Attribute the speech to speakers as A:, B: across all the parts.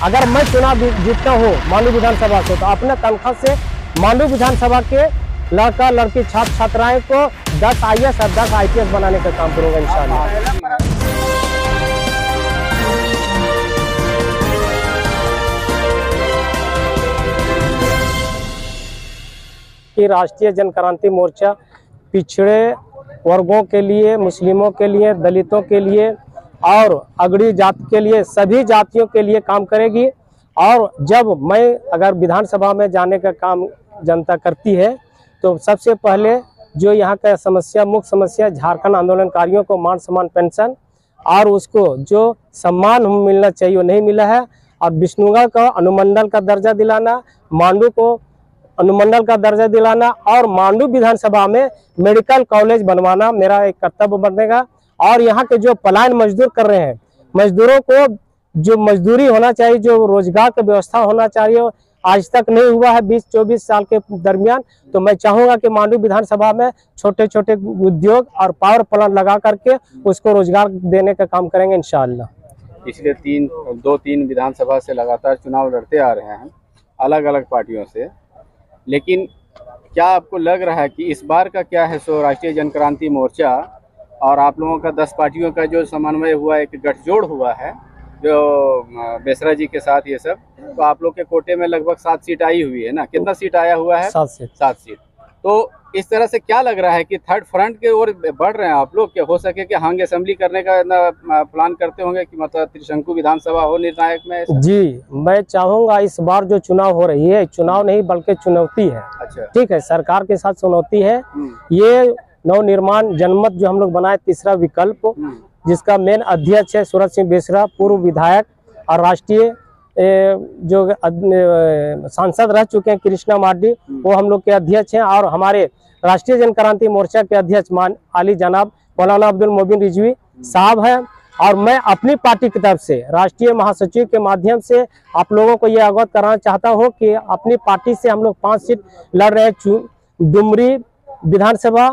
A: अगर मैं चुनाव जीतता हूँ मांडू विधानसभा से तो अपने तनख्वाह से मांडू विधानसभा के लड़का लड़की छात्र छात्राएं को 10 IAS और 10 IPS बनाने का काम करूंगा इंशाअल्लाह। कि राष्ट्रीय जनक्रांति मोर्चा पिछड़े वर्गों के लिए, मुस्लिमों के लिए, दलितों के लिए और अगड़ी जाति के लिए, सभी जातियों के लिए काम करेगी। और जब मैं अगर विधानसभा में जाने का काम जनता करती है तो सबसे पहले जो यहाँ का समस्या, मुख्य समस्या झारखंड आंदोलनकारियों को मान सम्मान पेंशन और उसको जो सम्मान मिलना चाहिए वो नहीं मिला है, और विष्णुगढ़ को अनुमंडल का दर्जा दिलाना, मांडू को अनुमंडल का दर्जा दिलाना और मांडू विधानसभा में मेडिकल कॉलेज बनवाना मेरा एक कर्तव्य बनेगा। और यहाँ के जो पलायन मजदूर कर रहे हैं, मजदूरों को जो मजदूरी होना चाहिए, जो रोजगार की व्यवस्था होना चाहिए, आज तक नहीं हुआ है 20-24 साल के दरमियान। तो मैं चाहूंगा कि मांडू विधानसभा में छोटे छोटे उद्योग और पावर प्लांट लगा करके उसको रोजगार देने का काम करेंगे इंशाअल्लाह।
B: पिछले 2-3 विधानसभा से लगातार चुनाव लड़ते आ रहे हैं अलग अलग पार्टियों से, लेकिन क्या आपको लग रहा है कि इस बार का क्या है सो राष्ट्रीय जनक्रांति मोर्चा और आप लोगों का 10 पार्टियों का जो समन्वय हुआ, एक गठजोड़ हुआ है जो बेसरा जी के साथ, ये सब, तो आप लोग के कोटे में लगभग 7 सीट आई हुई है ना? कितना सीट आया हुआ है?
A: 7 सीट।
B: तो इस तरह से क्या लग रहा है कि थर्ड फ्रंट के ओर बढ़ रहे हैं आप लोग? क्या हो सके कि हंग असेंबली करने का प्लान करते होंगे कि मतलब त्रिशंकु विधानसभा हो निर्णायक में?
A: जी, मैं चाहूंगा इस बार जो चुनाव हो रही है, चुनाव नहीं बल्कि चुनौती है।
B: अच्छा,
A: ठीक है, सरकार के साथ चुनौती है। ये नवनिर्माण जनमत जो हम लोग बनाए, तीसरा विकल्प, जिसका मेन अध्यक्ष है सूरज सिंह बेसरा, पूर्व विधायक और राष्ट्रीय जो सांसद रह चुके हैं कृष्णा मार्डी, वो हम लोग के अध्यक्ष हैं। और हमारे राष्ट्रीय जनक्रांति मोर्चा के अध्यक्ष आली जनाब मौलाना अब्दुल मोबिन रिजवी साहब हैं। और मैं अपनी पार्टी की तरफ से राष्ट्रीय महासचिव के माध्यम से आप लोगों को ये अवगत कराना चाहता हूँ कि अपनी पार्टी से हम लोग 5 सीट लड़ रहे हैं। डुमरी विधानसभा,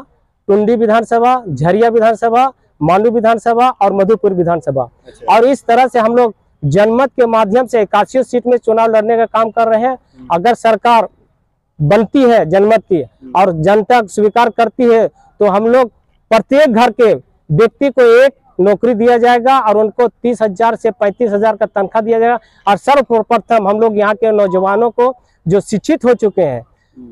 A: टुंडी विधानसभा, झरिया विधानसभा, मांडू विधानसभा और मधुपुर विधानसभा। और इस तरह से हम लोग जनमत के माध्यम से 81 सीट में चुनाव लड़ने का काम कर रहे हैं। अगर सरकार बनती है जनमत की और जनता स्वीकार करती है तो हम लोग प्रत्येक घर के व्यक्ति को एक नौकरी दिया जाएगा और उनको 30,000 से 35,000 का तनख्वाह दिया जाएगा। और सर्वप्रथम हम लोग यहाँ के नौजवानों को जो शिक्षित हो चुके हैं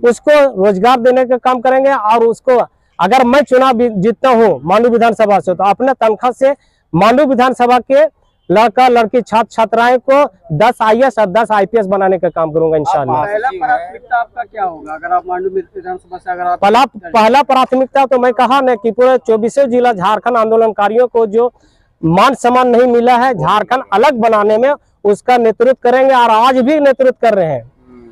A: उसको रोजगार देने का काम करेंगे। और उसको अगर मैं चुनाव जीतता हूँ मांडू विधानसभा से तो अपने तनख्वाह से मांडू विधानसभा के लड़का लड़की छात्र छात्राएं को 10 IAS और 10 IPS बनाने का काम करूंगा इंशाअल्लाह।
C: पहला प्राथमिकता आपका क्या होगा अगर आप मांडू विधानसभा से अगर आप
A: पहला प्राथमिकता तो मैं कहा न कि पूरे 24 जिला झारखंड आंदोलनकारियों को जो मान सम्मान नहीं मिला है, झारखंड अलग बनाने में उसका नेतृत्व करेंगे। और आज भी नेतृत्व कर रहे हैं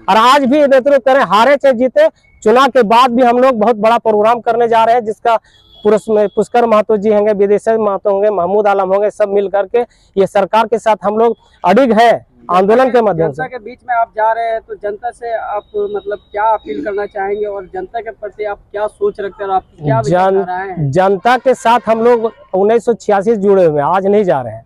A: और आज भी नेतृत्व करें, हारे चाहे जीते। चुनाव के बाद भी हम लोग बहुत बड़ा प्रोग्राम करने जा रहे हैं, जिसका पुष्कर महतो जी होंगे, विदेशर महतो होंगे, महमूद आलम होंगे, सब मिल करके ये सरकार के साथ हम लोग अडिग है आंदोलन के माध्यम से।
C: जनता के बीच में आप जा रहे हैं तो जनता से आप मतलब क्या अपील करना चाहेंगे और जनता के प्रति आप क्या सोच रखते हैं और आप क्या विचारधारा है?
A: जनता के साथ हम लोग 1986 जुड़े हुए हैं, आज नहीं जा रहे हैं।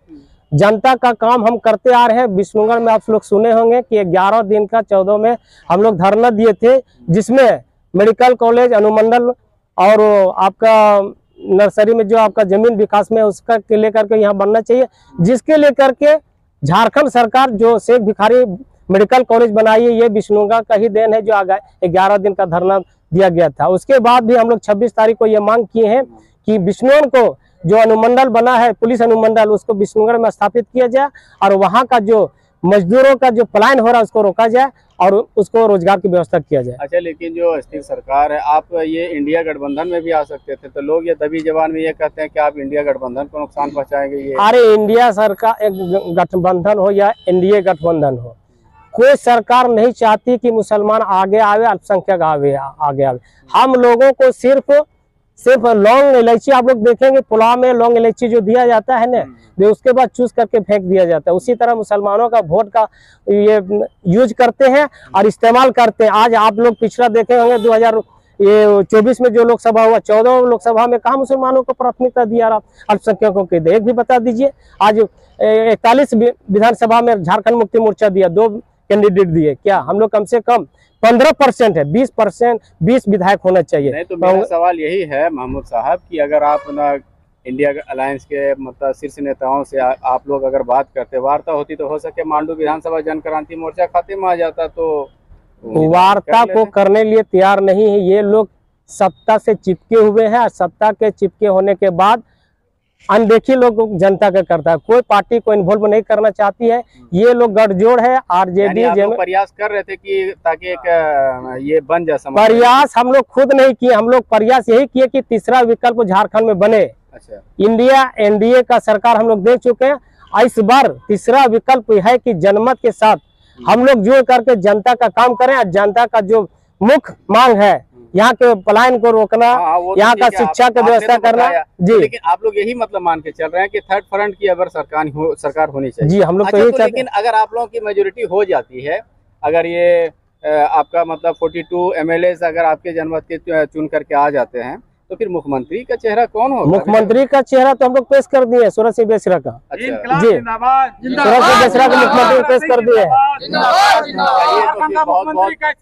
A: जनता का काम हम करते आ रहे हैं। विष्णुगढ़ में आप लोग सुने होंगे कि 11 दिन का 14 में हम लोग धरना दिए थे, जिसमें मेडिकल कॉलेज, अनुमंडल और आपका नर्सरी में जो आपका जमीन विकास में उसका के लेकर के यहाँ बनना चाहिए, जिसके लेकर के झारखंड सरकार जो शेख भिखारी मेडिकल कॉलेज बनाई है, ये विष्णुगढ़ का ही देन है, जो 11 दिन का धरना दिया गया था। उसके बाद भी हम लोग 26 तारीख को ये मांग किए हैं कि विष्णुगढ़ को जो अनुमंडल बना है, पुलिस अनुमंडल, उसको विष्णुगढ़ में स्थापित किया जाए और वहाँ का जो मजदूरों का जो पलायन हो रहा है उसको रोका जाए और उसको रोजगार की व्यवस्था किया जाए।
B: अच्छा, लेकिन जो अस्थिर सरकार है, आप ये इंडिया गठबंधन में भी आ सकते थे, तो लोग ये दबी जबान में ये कहते हैं कि आप इंडिया गठबंधन को नुकसान पहुंचाएंगे। ये
A: अरे इंडिया सरकार एक गठबंधन हो या एनडीए गठबंधन हो, कोई सरकार नहीं चाहती कि मुसलमान आगे आवे, अल्पसंख्यक आगे आवे। हम लोगों को सिर्फ लौंग इलायची, आप लोग देखेंगे पुलाव में लौंग इलायची जो दिया जाता है ना, जो उसके बाद चूस करके फेंक दिया जाता है, उसी तरह मुसलमानों का वोट का ये यूज करते हैं और इस्तेमाल करते हैं। आज आप लोग पिछड़ा देखे होंगे ये 24 में जो लोकसभा हुआ, 14 लोकसभा में कहा मुसलमानों को प्राथमिकता दिया आप, अल्पसंख्यकों के एक भी बता दीजिए। आज 41 विधानसभा में झारखंड मुक्ति मोर्चा दिया, 2 कैंडिडेट दिए, क्या हम लोग कम से कम 15% है, 20% 20 विधायक होना चाहिए।
B: नहीं तो मेरा सवाल यही है महमूद साहब कि अगर आप ना इंडिया अलायंस के मतलब शीर्ष नेताओं से आप लोग अगर बात करते, वार्ता होती, तो हो सके मांडू विधानसभा जन क्रांति मोर्चा खाते में आ जाता। तो
A: वार्ता को करने लिए तैयार नहीं है ये लोग, सत्ता से चिपके हुए हैं। सत्ता के चिपके होने के बाद अनदेखी लोग जनता का करता है, कोई पार्टी को इन्वॉल्व नहीं करना चाहती है। ये लोग गठजोड़ है आरजेडी।
B: प्रयास कर रहे थे कि ताकि एक ये बन जाए समाज।
A: प्रयास हम लोग खुद नहीं किए, हम लोग प्रयास यही किए कि तीसरा विकल्प झारखंड में बने।
B: अच्छा,
A: इंडिया एनडीए का सरकार हम लोग दे चुके हैं। इस बार तीसरा विकल्प है कि जनमत के साथ हम लोग जुड़ करके जनता का काम करें। और जनता का जो मुख्य मांग है यहाँ के पलायन को रोकना, यहाँ का शिक्षा की व्यवस्था करना। जी,
B: लेकिन आप लोग यही मतलब मान के चल रहे हैं कि थर्ड फ्रंट की अगर सरकार होनी चाहिए।
A: जी, हम लोग
B: अच्छा, तो लेकिन अगर आप लोगों की मेजोरिटी हो जाती है, अगर ये आपका मतलब 42 MLA अगर आपके जनमत के चुन करके आ जाते हैं, तो फिर मुख्यमंत्री का चेहरा कौन होगा?
A: मुख्यमंत्री का चेहरा तो हम लोग पेश कर दिए, सूरज सिंह बेसरा का।
B: अच्छा,
A: जी, सूरज सिंह बेसरा को मुख्यमंत्री पेश कर दिए।